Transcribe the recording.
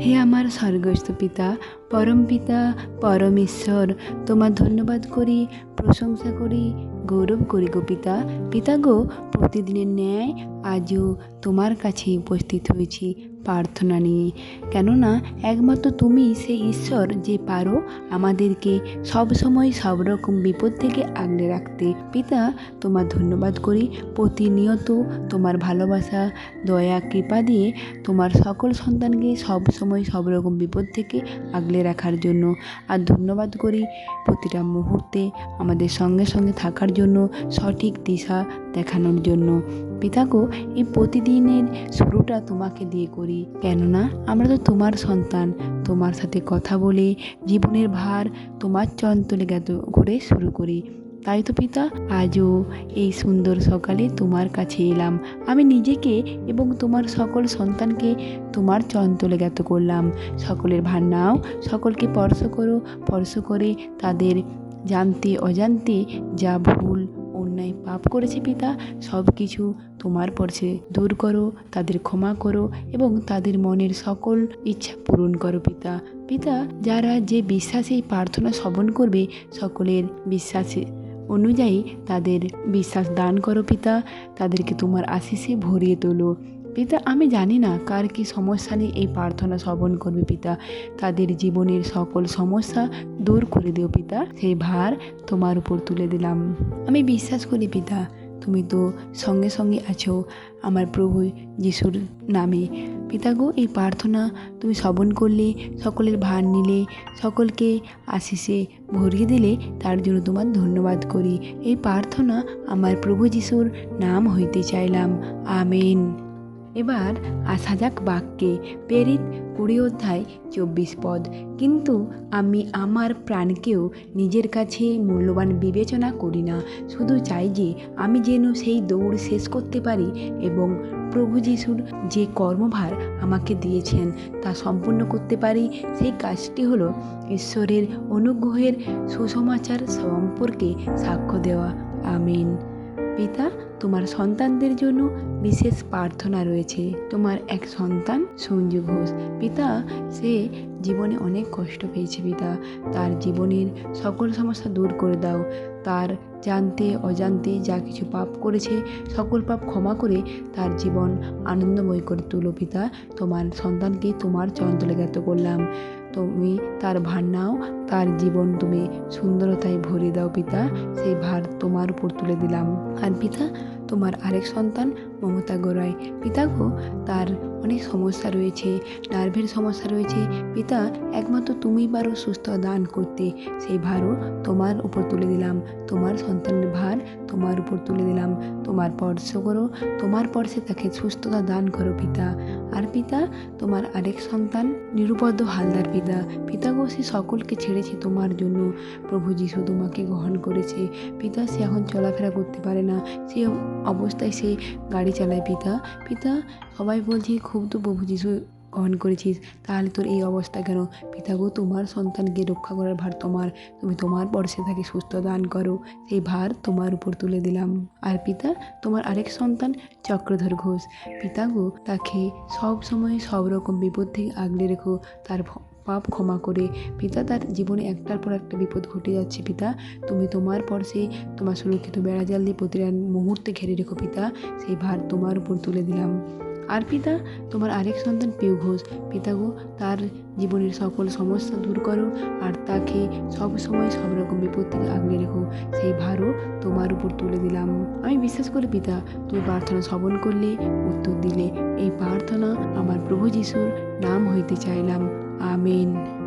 হে আমার স্বর্গস্থ পিতা, পরম পিতা, পরম ঈশ্বর, তোমার ধন্যবাদ করি, প্রশংসা করি, গৌরব করি গো পিতা। পিতা গো, প্রতিদিনের ন্যায় আজও তোমার কাছে উপস্থিত হয়েছি প্রার্থনা নিয়ে, কেননা একমাত্র তুমি সেই ঈশ্বর যে পারো আমাদেরকে সব সময় সব রকম বিপদ থেকে আগলে রাখতে। পিতা, তোমার ধন্যবাদ করি প্রতিনিয়ত তোমার ভালোবাসা, দয়া, কৃপা দিয়ে তোমার সকল সন্তানকে সব সময় সব রকম বিপদ থেকে আগলে রাখার জন্য। আর ধন্যবাদ করি প্রতিটা মুহূর্তে আমাদের সঙ্গে সঙ্গে থাকার জন্য, সঠিক দিশা দেখানোর জন্য। পিতা গো, এই প্রতিদিনের শুরুটা তোমাকে দিয়ে করি, কেননা আমরা তো তোমার সন্তান। তোমার সাথে কথা বলে জীবনের ভার তোমার চরণতলে জ্ঞাত করে শুরু করি। তাই তো পিতা, আজও এই সুন্দর সকালে তোমার কাছে এলাম। আমি নিজেকে এবং তোমার সকল সন্তানকে তোমার চরণতলে জ্ঞাত করলাম। সকলের ভার নাও, সকলকে স্পর্শ করে তাদের জানতে অজান্তে যা ভুল অন্যায় পাপ করেছে পিতা, সব কিছু তোমার পর্শে দূর করো, তাদের ক্ষমা করো এবং তাদের মনের সকল ইচ্ছা পূরণ করো পিতা। পিতা, যারা যে বিশ্বাসে এই প্রার্থনা শ্রবণ করবে, সকলের বিশ্বাসে অনুযায়ী তাদের বিশ্বাস দান করো পিতা, তাদেরকে তোমার আশিসে ভরিয়ে তোলো। পিতা, আমি জানি না কার কী সমস্যা নিয়ে এই প্রার্থনা শ্রবণ করবে পিতা, তাদের জীবনের সকল সমস্যা দূর করে দিও পিতা। সেই ভার তোমার উপর তুলে দিলাম। আমি বিশ্বাস করি পিতা, তুমি তো সঙ্গে সঙ্গে আছো আমার প্রভু যিশুর নামে। পিতা গো, এই প্রার্থনা তুমি শ্রবণ করলে, সকলের ভার নিলে, সকলকে আশিসে ভরিয়ে দিলে, তার জন্য তোমার ধন্যবাদ করি। এই প্রার্থনা আমার প্রভু যিশুর নাম হইতে চাইলাম। আমেন। এবার আসা যাক বাক্যে। প্রেরিত 20 অধ্যায় 24 পদ। কিন্তু আমি আমার প্রাণকেও নিজের কাছে মূল্যবান বিবেচনা করি না, শুধু চাই যে আমি যেন সেই দৌড় শেষ করতে পারি এবং প্রভু যিশুর যে কর্মভার আমাকে দিয়েছেন তা সম্পূর্ণ করতে পারি। সেই কাজটি হলো ঈশ্বরের অনুগ্রহের সুসমাচার সম্পর্কে সাক্ষ্য দেওয়া। আমিন। পিতা, তোমার সন্তানদের জন্য বিশেষ প্রার্থনা রয়েছে। তোমার এক সন্তান সঞ্জু ঘোষ। পিতা, সে জীবনে অনেক কষ্ট পেয়েছে পিতা, তার জীবনের সকল সমস্যা দূর করে দাও। তার জানতে অজান্তে যা কিছু পাপ করেছে, সকল পাপ ক্ষমা করে তার জীবন আনন্দময় করে তুলো পিতা। তোমার সন্তানকে তোমার চরণতলে জ্ঞাত করলাম। তুমি তার ভার নাও, তার জীবন তুমি সুন্দরতায় ভরিয়ে দাও পিতা। সেই ভার তোমার উপর তুলে দিলাম। আর পিতা, তোমার আরেক সন্তান মমতা গড়াই। পিতা গো, তার অনেক সমস্যা রয়েছে, নার্ভের সমস্যা রয়েছে পিতা, একমাত্র তুমি পারো সুস্থ দান করতে। সেই ভারও তোমার উপর তুলে দিলাম। তোমার সন্তানের ভার তোমার উপর তুলে দিলাম। তোমার স্পর্শ করো, তোমার স্পর্শে তাকে সুস্থতা দান করো পিতা। আর পিতা, তোমার আরেক সন্তান নিরুপদ্র হালদার পিতা। পিতা গো, সে সকলকে ছেড়েছে তোমার জন্য। প্রভু যিশু তোমাকে গ্রহণ করেছে পিতা। সে এখন চলাফেরা করতে পারে না, সে অবস্থায় সে গাড়ি চালায় পিতা। পিতা, সবাই বলছে খুব তো প্রভু যিশু গ্রহণ করেছিস, তাহলে তোর এই অবস্থা কেন? পিতা গো, তোমার সন্তানকে রক্ষা করার ভার তোমার। তুমি তোমার পর্শে তাকে সুস্থ দান করো। সেই ভার তোমার উপর তুলে দিলাম। আর পিতা, তোমার আরেক সন্তান চক্রধর ঘোষ। পিতা গো, তাকে সব সময় সব রকম বিপদ থেকে আগলে রেখো, তার পাপ ক্ষমা করে। পিতা, তার জীবনে একটার পর একটা বিপদ ঘটে যাচ্ছে পিতা, তুমি তোমার পর্শে তোমার সুরক্ষিত বেড়াজাল দিয়ে প্রতিটা মুহূর্তে ঘিরে রেখো পিতা। সেই ভার তোমার উপর তুলে দিলাম। আর পিতা, তোমার আরেক সন্তান পিউ ঘোষ। পিতা গো, তার জীবনের সকল সমস্যা দূর করো আর তাকে সব সময় সব রকম বিপদ থেকে আগলে রেখো। সেই ভারও তোমার উপর তুলে দিলাম। আমি বিশ্বাস করি পিতা, তুমি প্রার্থনা শ্রবণ করলে, উত্তর দিলে। এই প্রার্থনা আমার প্রভু যিশুর নাম হইতে চাইলাম। আমেন।